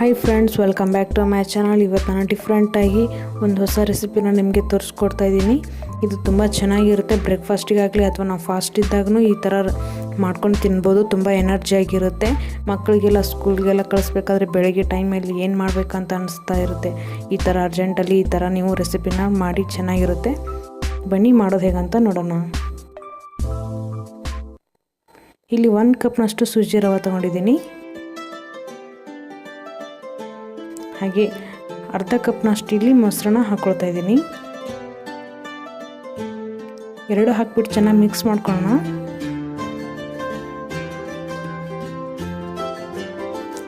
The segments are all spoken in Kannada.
Hi friends, welcome back to my channel. ಇವತ್ತು ನಾನು ಡಿಫ್ರೆಂಟಾಗಿ ಒಂದು ಹೊಸ ರೆಸಿಪಿನ ನಿಮಗೆ ತೋರಿಸ್ಕೊಡ್ತಾ ಇದ್ದೀನಿ. ಇದು ತುಂಬ ಚೆನ್ನಾಗಿರುತ್ತೆ. ಬ್ರೇಕ್ಫಾಸ್ಟಿಗಾಗಲಿ ಅಥವಾ ನಾವು ಫಾಸ್ಟ್ ಇದ್ದಾಗೂ ಈ ಥರ ಮಾಡ್ಕೊಂಡು ತಿನ್ಬೋದು. ತುಂಬ ಎನರ್ಜಿಯಾಗಿರುತ್ತೆ. ಮಕ್ಕಳಿಗೆಲ್ಲ ಸ್ಕೂಲ್ಗೆಲ್ಲ ಕಳಿಸ್ಬೇಕಾದ್ರೆ ಬೆಳಗ್ಗೆ ಟೈಮಲ್ಲಿ ಏನು ಮಾಡಬೇಕಂತ ಅನಿಸ್ತಾ ಇರುತ್ತೆ. ಈ ಥರ ಅರ್ಜೆಂಟಲ್ಲಿ ಈ ಥರ ನೀವು ರೆಸಿಪಿನ ಮಾಡಿ ಚೆನ್ನಾಗಿರುತ್ತೆ. ಬನ್ನಿ ಮಾಡೋದು ಹೇಗಂತ ನೋಡೋಣ. ಇಲ್ಲಿ 1 ಕಪ್ನಷ್ಟು ಸೂಜಿ ರವೆ ತೊಗೊಂಡಿದ್ದೀನಿ. ಹಾಗೆ ಅರ್ಧ ಕಪ್ನಷ್ಟು ಇಲ್ಲಿ ಮೊಸರನ್ನ ಹಾಕ್ಕೊಳ್ತಾ ಇದ್ದೀನಿ. ಎರಡು ಹಾಕ್ಬಿಟ್ಟು ಚೆನ್ನಾಗಿ ಮಿಕ್ಸ್ ಮಾಡ್ಕೊಳ್ಳೋಣ.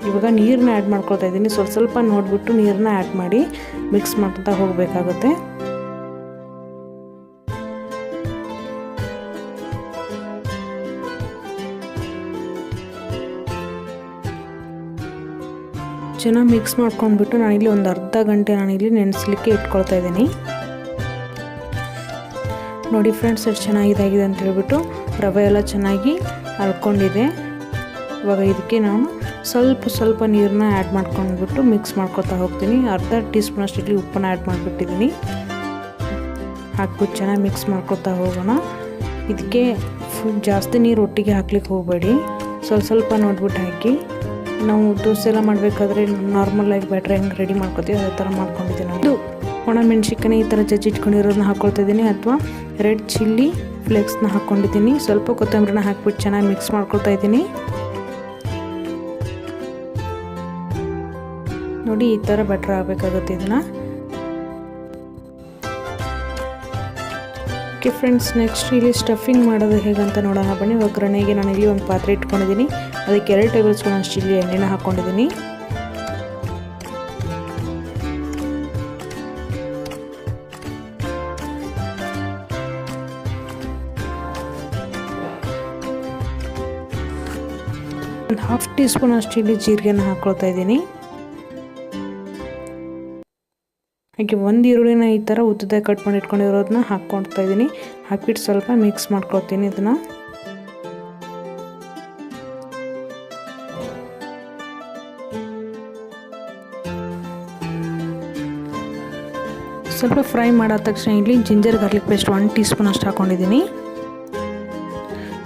ಇವಾಗ ನೀರನ್ನ ಆ್ಯಡ್ ಮಾಡ್ಕೊಳ್ತಾ ಇದ್ದೀನಿ. ಸ್ವಲ್ಪ ನೋಡಿಬಿಟ್ಟು ನೀರನ್ನ ಆ್ಯಡ್ ಮಾಡಿ ಮಿಕ್ಸ್ ಮಾಡ್ತಾ ಹೋಗಬೇಕಾಗುತ್ತೆ. ಚೆನ್ನಾಗಿ ಮಿಕ್ಸ್ ಮಾಡ್ಕೊಂಡ್ಬಿಟ್ಟು ನಾನಿಲ್ಲಿ ಒಂದು ಅರ್ಧ ಗಂಟೆ ನಾನಿಲ್ಲಿ ನೆನೆಸಲಿಕ್ಕೆ ಇಟ್ಕೊಳ್ತಾ ಇದ್ದೀನಿ. ನೋಡಿ ಫ್ರೆಂಡ್ಸ್, ಎಷ್ಟು ಚೆನ್ನಾಗಿದೆ ಅಂತ ಹೇಳ್ಬಿಟ್ಟು ರವೆ ಎಲ್ಲ ಚೆನ್ನಾಗಿ ಅಳ್ಕೊಂಡಿದೆ. ಇವಾಗ ಇದಕ್ಕೆ ನಾನು ಸ್ವಲ್ಪ ನೀರನ್ನ ಆ್ಯಡ್ ಮಾಡ್ಕೊಂಡ್ಬಿಟ್ಟು ಮಿಕ್ಸ್ ಮಾಡ್ಕೊತಾ ಹೋಗ್ತೀನಿ. ಅರ್ಧ ಟೀ ಸ್ಪೂನ್ ಅಷ್ಟು ಇಲ್ಲಿ ಉಪ್ಪನ್ನ ಆ್ಯಡ್ ಮಾಡಿಬಿಟ್ಟಿದ್ದೀನಿ. ಹಾಕ್ಬಿಟ್ಟು ಚೆನ್ನಾಗಿ ಮಿಕ್ಸ್ ಮಾಡ್ಕೊತಾ ಹೋಗೋಣ. ಇದಕ್ಕೆ ಜಾಸ್ತಿ ನೀರು ಒಟ್ಟಿಗೆ ಹಾಕ್ಲಿಕ್ಕೆ ಹೋಗಬೇಡಿ. ಸ್ವಲ್ಪ ನೋಡ್ಬಿಟ್ಟು ಹಾಕಿ. ನಾವು ದೋಸೆ ಎಲ್ಲ ಮಾಡಬೇಕಾದ್ರೆ ನಾರ್ಮಲಾಗಿ ಬ್ಯಾಟ್ರಿ ಹೆಂಗೆ ರೆಡಿ ಮಾಡ್ಕೊತೀವಿ ಅದೇ ಥರ ಮಾಡ್ಕೊಂಡಿದ್ದೀನಿ. ಇದು ಒಣಮೆಣ್ಸಿಕಾಯಿ ಈ ಥರ ಜಜ್ಜಿ ಇಟ್ಕೊಂಡಿರೋದನ್ನ ಹಾಕ್ಕೊಳ್ತಾ ಇದ್ದೀನಿ, ಅಥವಾ ರೆಡ್ ಚಿಲ್ಲಿ ಫ್ಲೇಕ್ಸ್ನ ಹಾಕ್ಕೊಂಡಿದ್ದೀನಿ. ಸ್ವಲ್ಪ ಕೊತ್ತಂಬರಿನ ಹಾಕ್ಬಿಟ್ಟು ಚೆನ್ನಾಗಿ ಮಿಕ್ಸ್ ಮಾಡ್ಕೊಳ್ತಾ ಇದ್ದೀನಿ. ನೋಡಿ, ಈ ಥರ ಬ್ಯಾಟ್ರ್ ಆಗಬೇಕಾಗುತ್ತೆ ಇದನ್ನು. ಓಕೆ ಫ್ರೆಂಡ್ಸ್, ನೆಕ್ಸ್ಟ್ ಇಲ್ಲಿ ಸ್ಟಫಿಂಗ್ ಮಾಡೋದು ಹೇಗಂತ ನೋಡೋಣ ಬನ್ನಿ. ಒಗ್ಗರಣೆಗೆ ನಾನು ಇಲ್ಲಿ ಒಂದು ಪಾತ್ರೆ ಇಟ್ಕೊಂಡಿದ್ದೀನಿ. ಅದಕ್ಕೆ 2 ಟೇಬಲ್ ಸ್ಪೂನ್ ಅಷ್ಟು ಇಲ್ಲಿ ಎಣ್ಣೆನ ಹಾಕ್ಕೊಂಡಿದ್ದೀನಿ. ಒಂದು 1/2 ಟೀ ಸ್ಪೂನ್ ಅಷ್ಟು ಇಲ್ಲಿ ಜೀರಿಗೆನ ಹಾಕ್ಕೊಳ್ತಾ ಇದ್ದೀನಿ. ಹಾಗೆ 1 ಈರುಳ್ಳಿನ ಈ ಥರ ಉದ್ದದಾಗಿ ಕಟ್ ಮಾಡಿ ಇಟ್ಕೊಂಡಿರೋದನ್ನ ಹಾಕ್ಕೊಳ್ತಾ ಇದ್ದೀನಿ. ಹಾಕ್ಬಿಟ್ಟು ಸ್ವಲ್ಪ ಮಿಕ್ಸ್ ಮಾಡ್ಕೊಳ್ತೀನಿ ಇದನ್ನು. ಸ್ವಲ್ಪ ಫ್ರೈ ಮಾಡಾದ ತಕ್ಷಣ ಇಲ್ಲಿ ginger garlic paste 1 tea spoon ಅಷ್ಟು ಹಾಕ್ಕೊಂಡಿದ್ದೀನಿ.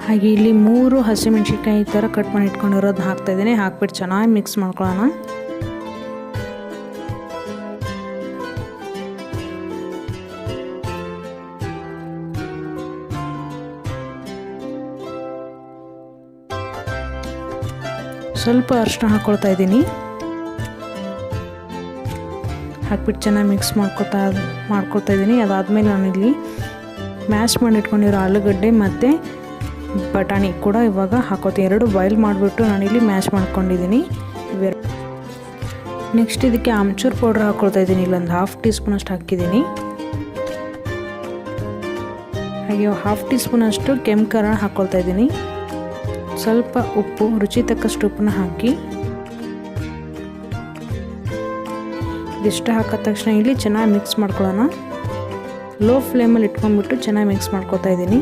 ಹಾಗೆ ಇಲ್ಲಿ 3 ಹಸಿಮೆಣ್ಸಿನ್ಕಾಯಿ ಈ ಥರ ಕಟ್ ಮಾಡಿ ಇಟ್ಕೊಂಡಿರೋದನ್ನ ಹಾಕ್ತಾ ಇದ್ದೀನಿ. ಹಾಕ್ಬಿಟ್ಟು ಚೆನ್ನಾಗಿ ಮಿಕ್ಸ್ ಮಾಡ್ಕೊಳ್ಳೋಣ. ಸ್ವಲ್ಪ ಅರಿಶಿನ ಹಾಕ್ಕೊಳ್ತಾ ಇದ್ದೀನಿ. ಹಾಕ್ಬಿಟ್ಟು ಚೆನ್ನಾಗಿ ಮಿಕ್ಸ್ ಮಾಡ್ಕೊಳ್ತಾ ಇದ್ದೀನಿ. ಅದಾದಮೇಲೆ ನಾನಿಲ್ಲಿ ಮ್ಯಾಶ್ ಮಾಡಿ ಇಟ್ಕೊಂಡಿರೋ ಆಲೂಗಡ್ಡೆ ಮತ್ತು ಬಟಾಣಿ ಕೂಡ ಇವಾಗ ಹಾಕೋತೀನಿ. 2 ಬಾಯ್ಲ್ ಮಾಡಿಬಿಟ್ಟು ನಾನಿಲ್ಲಿ ಮ್ಯಾಶ್ ಮಾಡ್ಕೊಂಡಿದ್ದೀನಿ. ನೆಕ್ಸ್ಟ್ ಇದಕ್ಕೆ ಆಮ್ಚೂರ್ ಪೌಡ್ರ್ ಹಾಕ್ಕೊಳ್ತಾ ಇದ್ದೀನಿ. ಇಲ್ಲೊಂದು 1/2 ಟೀ ಸ್ಪೂನ್ ಅಷ್ಟು ಹಾಕಿದ್ದೀನಿ. ಹಾಗೆ 1/2 ಟೀ ಸ್ಪೂನ್ ಅಷ್ಟು ಕೆಂಪು ಖಾರ ಹಾಕ್ಕೊಳ್ತಾ ಇದ್ದೀನಿ. ಸ್ವಲ್ಪ ಉಪ್ಪು, ರುಚಿ ತಕ್ಕಷ್ಟು ಉಪ್ಪನ್ನ ಹಾಕಿ ಇದಿಷ್ಟು ಹಾಕಿದ ತಕ್ಷಣ ಇಲ್ಲಿ ಚೆನ್ನಾಗಿ ಮಿಕ್ಸ್ ಮಾಡ್ಕೊಳ್ಳೋಣ. ಲೋ ಫ್ಲೇಮಲ್ಲಿ ಇಟ್ಕೊಂಡ್ಬಿಟ್ಟು ಚೆನ್ನಾಗಿ ಮಿಕ್ಸ್ ಮಾಡ್ಕೊತಾ ಇದ್ದೀನಿ.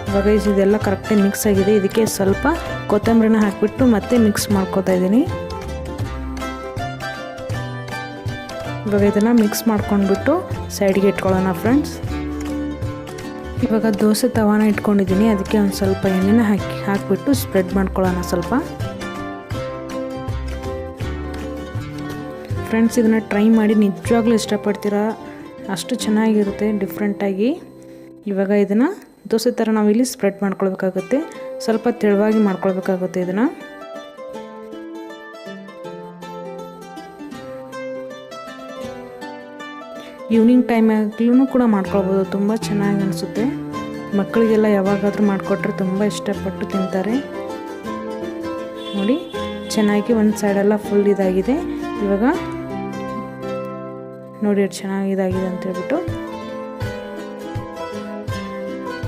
ಇವಾಗ ಇದೆಲ್ಲ ಕರೆಕ್ಟಾಗಿ ಮಿಕ್ಸ್ ಆಗಿದೆ. ಇದಕ್ಕೆ ಸ್ವಲ್ಪ ಕೊತ್ತಂಬರಿನ ಹಾಕಿಬಿಟ್ಟು ಮತ್ತೆ ಮಿಕ್ಸ್ ಮಾಡ್ಕೊತಾ ಇದ್ದೀನಿ. ಇವಾಗ ಇದನ್ನು ಮಿಕ್ಸ್ ಮಾಡ್ಕೊಂಡ್ಬಿಟ್ಟು ಸೈಡ್ಗೆ ಇಟ್ಕೊಳ್ಳೋಣ ಫ್ರೆಂಡ್ಸ್. ಇವಾಗ ದೋಸೆ ತವಾನ ಇಟ್ಕೊಂಡಿದ್ದೀನಿ. ಅದಕ್ಕೆ ಒಂದು ಸ್ವಲ್ಪ ಎಣ್ಣೆನ ಹಾಕಿಬಿಟ್ಟು ಸ್ಪ್ರೆಡ್ ಮಾಡ್ಕೊಳ್ಳೋಣ ಸ್ವಲ್ಪ. ಫ್ರೆಂಡ್ಸ್, ಇದನ್ನು ಟ್ರೈ ಮಾಡಿ, ನಿಜವಾಗ್ಲೂ ಇಷ್ಟಪಡ್ತೀರಾ. ಅಷ್ಟು ಚೆನ್ನಾಗಿರುತ್ತೆ ಡಿಫ್ರೆಂಟಾಗಿ. ಇವಾಗ ಇದನ್ನು ದೋಸೆ ಥರ ನಾವಿಲ್ಲಿ ಸ್ಪ್ರೆಡ್ ಮಾಡ್ಕೊಳ್ಬೇಕಾಗುತ್ತೆ. ಸ್ವಲ್ಪ ತೆಳುವಾಗಿ ಮಾಡ್ಕೊಳ್ಬೇಕಾಗುತ್ತೆ ಇದನ್ನು. ಈವ್ನಿಂಗ್ ಟೈಮಾಗ್ಲೂ ಕೂಡ ಮಾಡ್ಕೊಳ್ಬೋದು. ತುಂಬ ಚೆನ್ನಾಗಿ ಅನಿಸುತ್ತೆ. ಮಕ್ಕಳಿಗೆಲ್ಲ ಯಾವಾಗಾದರೂ ಮಾಡಿಕೊಟ್ರೆ ತುಂಬ ಇಷ್ಟಪಟ್ಟು ತಿಂತಾರೆ. ನೋಡಿ, ಚೆನ್ನಾಗಿ ಒಂದು ಸೈಡೆಲ್ಲ ಫುಲ್ ಇದಾಗಿದೆ. ಇವಾಗ ನೋಡಿ ಎಷ್ಟು ಚೆನ್ನಾಗಿದಾಗಿದೆ ಅಂತೇಳ್ಬಿಟ್ಟು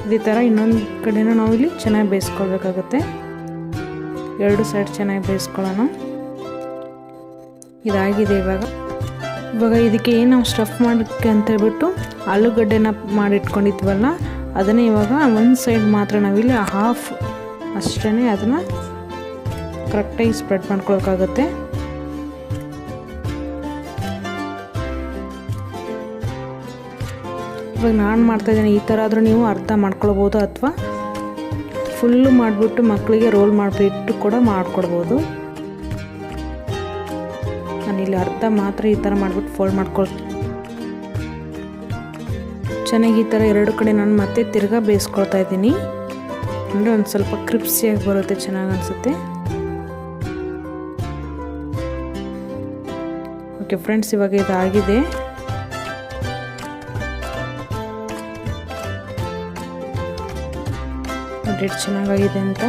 ಇದೇ ಥರ ಇನ್ನೊಂದು ಕಡೆನೂ ನಾವು ಇಲ್ಲಿ ಚೆನ್ನಾಗಿ ಬೇಯಿಸ್ಕೊಳ್ಬೇಕಾಗುತ್ತೆ. 2 ಸೈಡ್ ಚೆನ್ನಾಗಿ ಬೇಯಿಸ್ಕೊಳ್ಳೋಣ. ಇದಾಗಿದೆ. ಇವಾಗ ಇದಕ್ಕೆ ಏನು ನಾವು ಸ್ಟಫ್ ಮಾಡೋಕ್ಕೆ ಅಂತೇಳ್ಬಿಟ್ಟು ಆಲೂಗಡ್ಡೆನ ಮಾಡಿಟ್ಕೊಂಡಿದ್ವಲ್ಲ ಅದನ್ನೇ ಇವಾಗ ಒಂದು ಸೈಡ್ ಮಾತ್ರ ನಾವಿಲ್ಲಿ ಹಾಫ್ ಅಷ್ಟೇ ಅದನ್ನು ಕರೆಕ್ಟಾಗಿ ಸ್ಪ್ರೆಡ್ ಮಾಡ್ಕೊಳಕ್ಕಾಗುತ್ತೆ. ಇವಾಗ ನಾನು ಮಾಡ್ತಾಯಿದ್ದೀನಿ ಈ ಥರ ಆದರೂ ನೀವು ಅರ್ಧ ಮಾಡ್ಕೊಳ್ಬೋದು ಅಥವಾ ಫುಲ್ಲು ಮಾಡಿಬಿಟ್ಟು ಮಕ್ಕಳಿಗೆ ರೋಲ್ ಮಾಡಿಬಿಟ್ಟು ಕೂಡ ಮಾಡಿಕೊಡ್ಬೋದು. ನಾನಿಲ್ಲಿ ಅರ್ಧ ಮಾತ್ರ ಈ ಥರ ಮಾಡಿಬಿಟ್ಟು ಫೋಲ್ಡ್ ಮಾಡ್ಕೊಳ್ತೀನಿ. ಚೆನ್ನಾಗಿ ಈ ಥರ ಎರಡು ಕಡೆ ನಾನು ಮತ್ತೆ ತಿರ್ಗಾ ಬೇಯಿಸ್ಕೊಳ್ತಾ ಇದ್ದೀನಿ. ಅಂದರೆ ಒಂದು ಸ್ವಲ್ಪ ಕ್ರಿಪ್ಸಿಯಾಗಿ ಬರುತ್ತೆ, ಚೆನ್ನಾಗಿ ಅನಿಸುತ್ತೆ. ಓಕೆ ಫ್ರೆಂಡ್ಸ್, ಇವಾಗ ಇದಾಗಿದೆ. ನೋಡಿ ಚೆನ್ನಾಗಾಗಿದೆ ಅಂತ.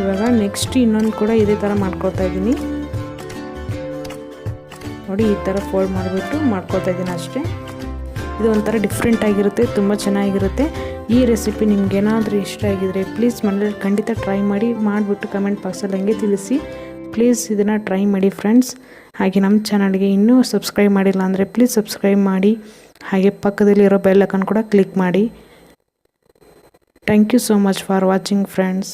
ಇವಾಗ ನೆಕ್ಸ್ಟ್ ಇನ್ನೊಂದು ಕೂಡ ಇದೇ ಥರ ಮಾಡ್ಕೊಳ್ತಾ ಇದ್ದೀನಿ. ನೋಡಿ ಈ ಥರ ಫೋಲ್ಡ್ ಮಾಡಿಬಿಟ್ಟು ಮಾಡ್ಕೊಳ್ತಾ ಇದ್ದೀನಿ ಅಷ್ಟೇ. ಇದು ಒಂಥರ ಡಿಫ್ರೆಂಟ್ ಆಗಿರುತ್ತೆ, ತುಂಬ ಚೆನ್ನಾಗಿರುತ್ತೆ. ಈ ರೆಸಿಪಿ ನಿಮ್ಗೇನಾದರೂ ಇಷ್ಟ ಆಗಿದರೆ ಪ್ಲೀಸ್ ಮನೇಲಿ ಖಂಡಿತ ಟ್ರೈ ಮಾಡಿಬಿಟ್ಟು ಕಮೆಂಟ್ ಬಾಕ್ಸಲ್ಲಿ ಹಂಗೆ ತಿಳಿಸಿ. ಪ್ಲೀಸ್ ಇದನ್ನು ಟ್ರೈ ಮಾಡಿ ಫ್ರೆಂಡ್ಸ್. ಹಾಗೆ ನಮ್ಮ ಚಾನಲ್ಗೆ ಇನ್ನೂ ಸಬ್ಸ್ಕ್ರೈಬ್ ಮಾಡಿಲ್ಲ ಅಂದರೆ ಪ್ಲೀಸ್ ಸಬ್ಸ್ಕ್ರೈಬ್ ಮಾಡಿ. ಹಾಗೆ ಪಕ್ಕದಲ್ಲಿರೋ ಬೆಲ್ ಐಕಾನ್ ಕೂಡ ಕ್ಲಿಕ್ ಮಾಡಿ. Thank you so much for watching friends.